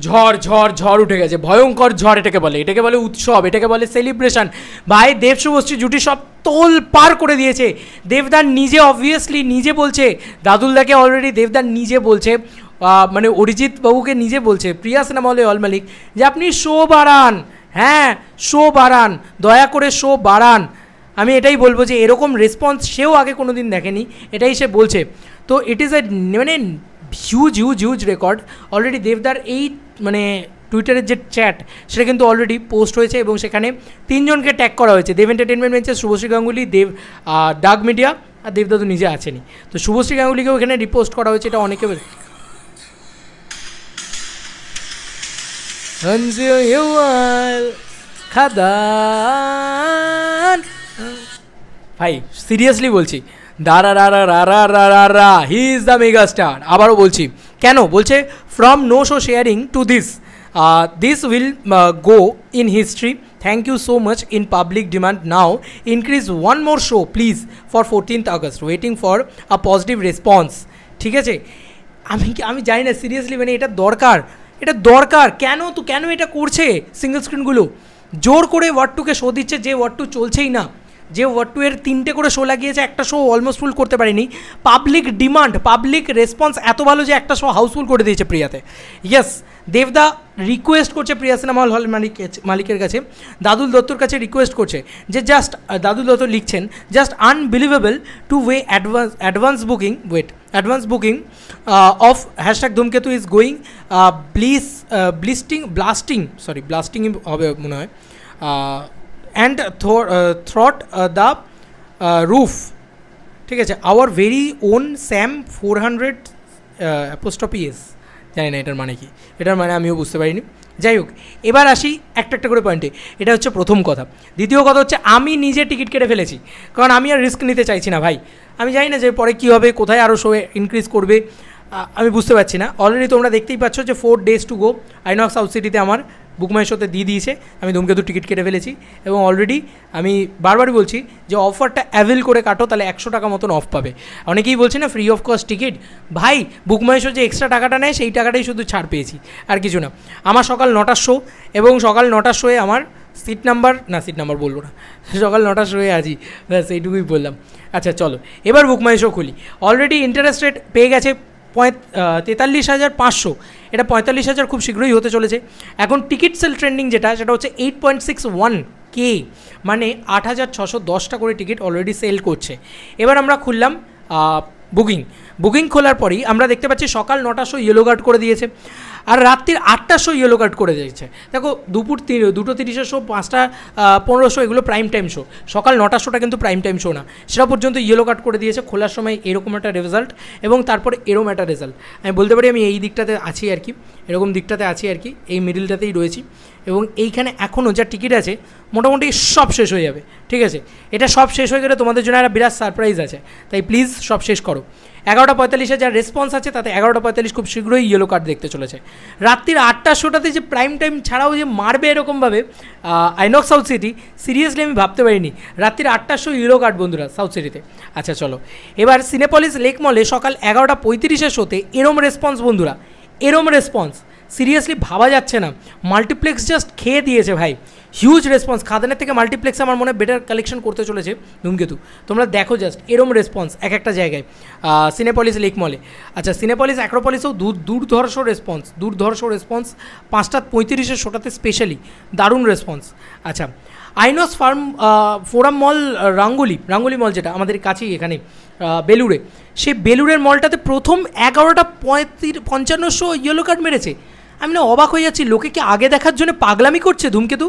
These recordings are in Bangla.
ঝড় ঝড় ঝড় উঠে গেছে, ভয়ঙ্কর ঝড় এটাকে বলে উৎসব, এটাকে বলে সেলিব্রেশন। ভাই দেব শুভশ্রী জুটি সব তোল পার করে দিয়েছে। দেবদার নিজে অবভিয়াসলি নিজে বলছে, দাদুলদাকে অলরেডি দেবদার নিজে বলছে, মানে অরিজিৎ বাবুকে নিজে বলছে, প্রিয়া সিনেমা হলে অল মালিক, যে আপনি শো বাড়ান, হ্যাঁ শো বাড়ান, দয়া করে শো বাড়ান। আমি এটাই বলবো যে এরকম রেসপন্স সেও আগে কোনো দিন দেখেনি, এটাই সে বলছে। তো ইট ইজ এ মানে হিউজ রেকর্ড। অলরেডি দেবদার এই মানে টুইটারের যে চ্যাট সেটা কিন্তু অলরেডি পোস্ট হয়েছে এবং সেখানে 3 জনকে ট্যাগ করা হয়েছে, দেব এন্টারটেনমেন্ট বেঞ্চের শুভশ্রী গাঙ্গুলি, দেব ডাগ মিডিয়া, আর দেবদাদু নিজে আছেনি। তো শুভশ্রী গাঙ্গুলিকেও এখানে রিপোস্ট করা হয়েছে, এটা অনেকে খাদান। ভাই সিরিয়াসলি বলছি, Dara he is the mega star. আবারও বলছি, কেন বলছে, from no show sharing to this will go in history, thank you so much, in public demand now, increase one more show please for 14th August, waiting for a positive response. ঠিক আছে, আমি জানি না সিরিয়াসলি, মানে এটা দরকার কেন এটা করছে সিঙ্গল স্ক্রিনগুলো, জোর করে ওয়ার্ড টুকে শো দিচ্ছে, যে ওয়ার্ড টু চলছেই না, যে ওয়ার্ড টু এর 3টে করে শো লাগিয়েছে, একটা শো অলমোস্ট ফুল করতে পারেনি। পাবলিক ডিমান্ড, পাবলিক রেসপন্স এত ভালো যে একটা শো হাউসফুল করে দিয়েছে প্রিয়াতে। ইয়েস, দেবদা রিকোয়েস্ট করছে প্রিয়া সিনেমা হল মালিকের কাছে, দাদুল দত্তর কাছে রিকোয়েস্ট করছে যে জাস্ট, দাদুল দত্ত লিখছেন, just unbelievable two way advance booking of hashtag Dhumketu is going blasting হবে মনে হয়, অ্যান্ড থ্রট দ্য রুফ। ঠিক আছে, our very own Sam 400 apostrophe S, জানি না এটার মানে কি, এটার মানে আমিও বুঝতে পারিনি। যাই হোক, এবার আসি একটা করে পয়েন্টে। এটা হচ্ছে প্রথম কথা। দ্বিতীয় কথা হচ্ছে, আমি নিজে টিকিট কেটে ফেলেছি, কারণ আমি আর রিস্ক নিতে চাইছি না ভাই। আমি জানি না যে পরে কী হবে, কোথায় আরও শো ইনক্রিজ করবে, আমি বুঝতে পারছি না। অলরেডি তোমরা দেখতেই পাচ্ছ যে 4 days to go, INOX south সিটিতে আমার বুক মাই শোতে দিয়ে দিয়েছে, আমি ধূমকেতু টিকিট কেটে ফেলেছি এবং অলরেডি আমি বারবারই বলছি যে অফারটা অ্যাভেল করে কাটো, তাহলে 100 টাকা মতন অফ পাবে। অনেকেই বলছে না ফ্রি অফ কস্ট টিকিট, ভাই বুক মাই শো যে এক্সট্রা টাকাটা নেয় সেই টাকাটাই শুধু ছাড় পেয়েছি, আর কিছু না। আমার সকাল 9টার শো, এবং সকাল 9টার শোয়ে আমার সিট নাম্বার বলবো না, সকাল 9টার শোয়ে আছি, ব্যাস এইটুকুই বললাম। আচ্ছা চলো, এবার বুক মাই শো খুলি। অলরেডি ইন্টারেস্ট রেট পেয়ে গেছে 43,500, এটা 45,000 খুব শীঘ্রই হতে চলেছে। এখন টিকিট সেল ট্রেন্ডিং সেটা হচ্ছে 8.61K, মানে 8,610টা করে টিকিট অলরেডি সেল করছে। এবার আমরা খুললাম বুকিং খোলার পরেই আমরা দেখতে পাচ্ছি সকাল 9টার শো ইয়েলো কার্ড করে দিয়েছে, আর রাত্রির 8টার শো ইয়েলো কার্ড করে দিয়েছে। দেখো, দুপুর 2:30 শো, 5:15 শো, এগুলো প্রাইম টাইম শো। সকাল 9টার শোটা কিন্তু প্রাইম টাইম শো না, সেটা পর্যন্ত ইয়েলো কার্ড করে দিয়েছে। খোলার সময় এরকম একটা রেজাল্ট, এবং তারপরে এরকম একটা রেজাল্ট। আমি বলতে পারি আমি এই দিকটাতে আছি আর কি, এরকম দিকটাতে আছি আর কি, এই মিডিলটাতেই রয়েছি। এবং এইখানে এখনও যা টিকিট আছে মোটামুটি সব শেষ হয়ে যাবে। ঠিক আছে, এটা সব শেষ হয়ে গেলে তোমাদের জন্য একটা বিরাট সারপ্রাইজ আছে, তাই প্লিজ সব শেষ করো। 11:45 যা রেসপন্স আছে তাতে 11:45 খুব শীঘ্রই ইয়েলো কার্ড দেখতে চলেছে। রাত্রির 8টার শোটাতে যে প্রাইম টাইম ছাড়াও যে মারবে এরকমভাবে আইনক্স সাউথ সিটি, সিরিয়াসলি আমি ভাবতে পারিনি। রাত্রির 8টার শো ইয়েলো কার্ড বন্ধুরা সাউথ সিটিতে। আচ্ছা চলো, এবার সিনেপলিস লেক মলে সকাল 11:35 শোতে এরম রেসপন্স বন্ধুরা, এরম রেসপন্স সিরিয়াসলি ভাবা যাচ্ছে না। মাল্টিপ্লেক্স জাস্ট খেয়ে দিয়েছে ভাই, হিউজ রেসপন্স। খাদানের থেকে মাল্টিপ্লেক্স আমার মনে বেটার কালেকশন করতে চলেছে ধূমকেতু। তোমরা দেখো জাস্ট এরম রেসপন্স এক একটা জায়গায় সিনেপলিস লেক মলে। আচ্ছা, সিনেপলিস অ্যাক্রোপলিসেও দুর্ধর্ষ রেসপন্স 5:35 শোটাতে স্পেশালি দারুণ রেসপন্স। আচ্ছা, আইনক্স ফোরাম মল রাঙ্গুলি মল, যেটা আমাদের কাছেই এখানে বেলুড়ে, সেই বেলুড়ের মলটাতে প্রথম 11:55 ইয়েলো কার্ড মেরেছে। আমি না অবাক হয়ে যাচ্ছি, লোকে কি আগে দেখার জন্য পাগলামি করছে ধূমকেতু?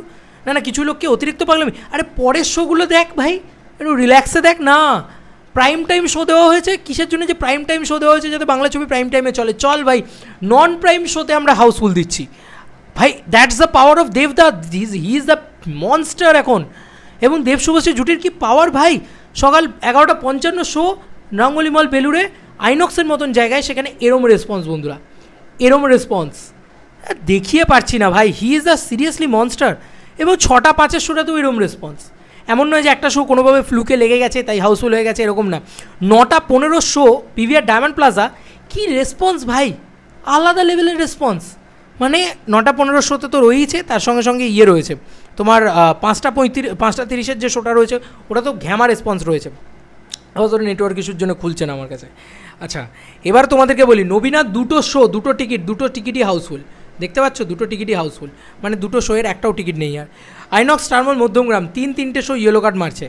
না কিছু লোককে অতিরিক্ত পাগলামি। আরে পরের শোগুলো দেখ ভাই, একটু রিল্যাক্সে দেখ না। প্রাইম টাইম শো দেওয়া হয়েছে, কিসের জন্য যে প্রাইম টাইম শো দেওয়া হয়েছে? যাতে বাংলা ছবি প্রাইম টাইমে চল ভাই, নন প্রাইম শোতে আমরা হাউসফুল দিচ্ছি ভাই। দ্যাটস দ্য পাওয়ার অফ দেবদা, হি ইজ দ্য মনস্টার এখন। এবং দেব শুভশ্রী জুটির কি পাওয়ার ভাই! সকাল 11:55 শো রাঙ্গুলি মল বেলুড়ে, আইনক্সের মতন জায়গায়, সেখানে এরম রেসপন্স বন্ধুরা, এরম রেসপন্স দেখিয়ে পারছি না ভাই। হি ইজ দ্য সিরিয়াসলি মনস্টার। এবং 6:05 শোটাতেও এরম রেসপন্স। এমন নয় যে একটা শো কোনোভাবে ফ্লুকে লেগে গেছে তাই হাউসফুল হয়ে গেছে, এরকম না। 9:15 শো পিভিআর ডায়মন্ড প্লাজা, কি রেসপন্স ভাই, আলাদা লেভেলের রেসপন্স মানে 9:15 শোতে তো রয়েছে, তার সঙ্গে সঙ্গে ইয়ে রয়েছে তোমার 5:30 যে শোটা রয়েছে ওটা তো ঘ্যামা রেসপন্স রয়েছে, হয়তো নেটওয়ার্ক ইস্যুর জন্য খুলছে না আমার কাছে। আচ্ছা এবার তোমাদেরকে বলি, নবীনা দুটো শো, দুটো টিকিটই হাউসফুল, দেখতে পাচ্ছ দুটো টিকিটই হাউসফুল, মানে দুটো শোয়ের একটাও টিকিট নেই। আর আইনক্স স্টারমল মধ্যমগ্রাম 3টে শো ইয়েলো কার্ড মারছে।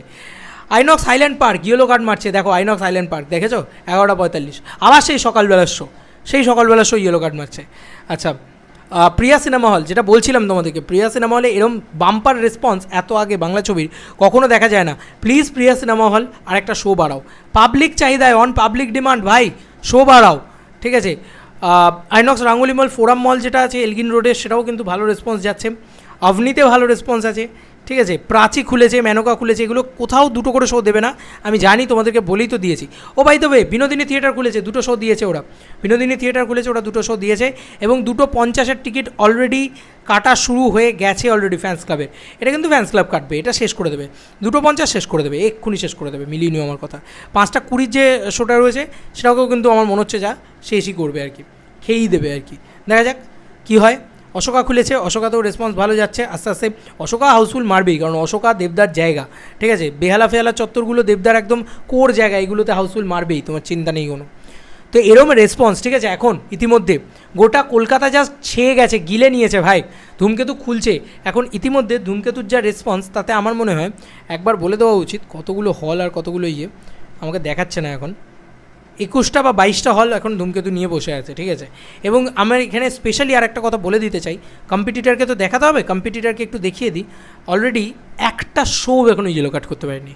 INOX highland park yellow card মারছে, দেখো আইনক্স হাইল্যান্ড পার্ক দেখেছো 11:45, আবার সেই সকালবেলার শো ইয়েলো কার্ড মারছে। আচ্ছা প্রিয়া সিনেমা হল, যেটা বলছিলাম তোমাদেরকে, প্রিয়া সিনেমা হলে এরম বাম্পার রেসপন্স এত আগে বাংলা ছবির কখনো দেখা যায় না। প্লিজ প্রিয়া সিনেমা হল আর একটা শো বাড়াও, পাবলিক চাহিদায়, অন পাবলিক ডিমান্ড ভাই, শো বাড়াও, ঠিক আছে। আইনক্স রাঙ্গুলি মল, ফোরাম মল যেটা আছে এলগিন রোডে, সেটাও কিন্তু ভালো রেসপন্স যাচ্ছে। আভনিতে ভালো রেসপন্স আছে, ঠিক আছে। প্রাচী খুলেছে, মেনকা খুলেছে, এগুলো কোথাও দুটো করে শো দেবে না, আমি জানি, তোমাদেরকে বলেই তো দিয়েছি। Oh by the way, Binodini theatre খুলেছে, দুটো শো দিয়েছে ওরা, দুটো শো দিয়েছে, এবং 2:50 টিকিট অলরেডি কাটা শুরু হয়ে গেছে অলরেডি ফ্যান্স ক্লাবের। এটা কিন্তু ফ্যান্স ক্লাব কাটবে, এটা শেষ করে দেবে, 2:50 শেষ করে দেবে, এক্ষুনি শেষ করে দেবে, মিলিয়ে নিও আমার কথা। 5:20 যে শোটা রয়েছে সেটাকেও কিন্তু আমার মনে হচ্ছে যা শেষই করবে আর কি, খেয়েই দেবে আর কি, দেখা যাক কী হয়। অশোকা খুলেছে, অশোকাতেও রেসপন্স ভালো যাচ্ছে আস্তে আস্তে। অশোকা হাউসফুল মারবেই, কারণ অশোকা দেবদার জায়গা, ঠিক আছে। বেহালা ফেহালা চত্বরগুলো দেবদার একদম কোর জায়গা, এগুলোতে হাউসফুল মারবেই, তোমার চিন্তা নেই কোনো। তো এরম রেসপন্স, ঠিক আছে। এখন ইতিমধ্যে গোটা কলকাতা জাস্ট ছেয়ে গেছে, গিলে নিয়েছে ভাই, ধূমকেতু খুলছে। এখন ইতিমধ্যে ধূমকেতুর যা রেসপন্স, তাতে আমার মনে হয় একবার বলে দেওয়া উচিত কতগুলো হল আর কতগুলো ইয়ে, আমাকে দেখাচ্ছে না এখন, 21টা বা 22টা হল এখন ধূমকেতু নিয়ে বসে আছে, ঠিক আছে। এবং আমার এখানে স্পেশালি আর একটা কথা বলে দিতে চাই, কম্পিটিটারকে তো দেখাতে হবে, কম্পিটিটারকে একটু দেখিয়ে দিই। অলরেডি একটা শো এখনও ইয়েলো কাট করতে পারেনি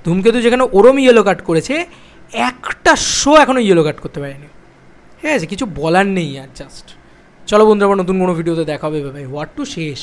ধূমকেতু, যেখানে ওরম ইয়েলো কাট করেছে, একটা শো এখনও ইয়েলো কাট করতে পারেনি, ঠিক আছে। কিছু বলার নেই আর, জাস্ট চলো বন্ধুরা, নতুন কোনো ভিডিওতে দেখা হবে ভাই, হোয়াট টু শেষ।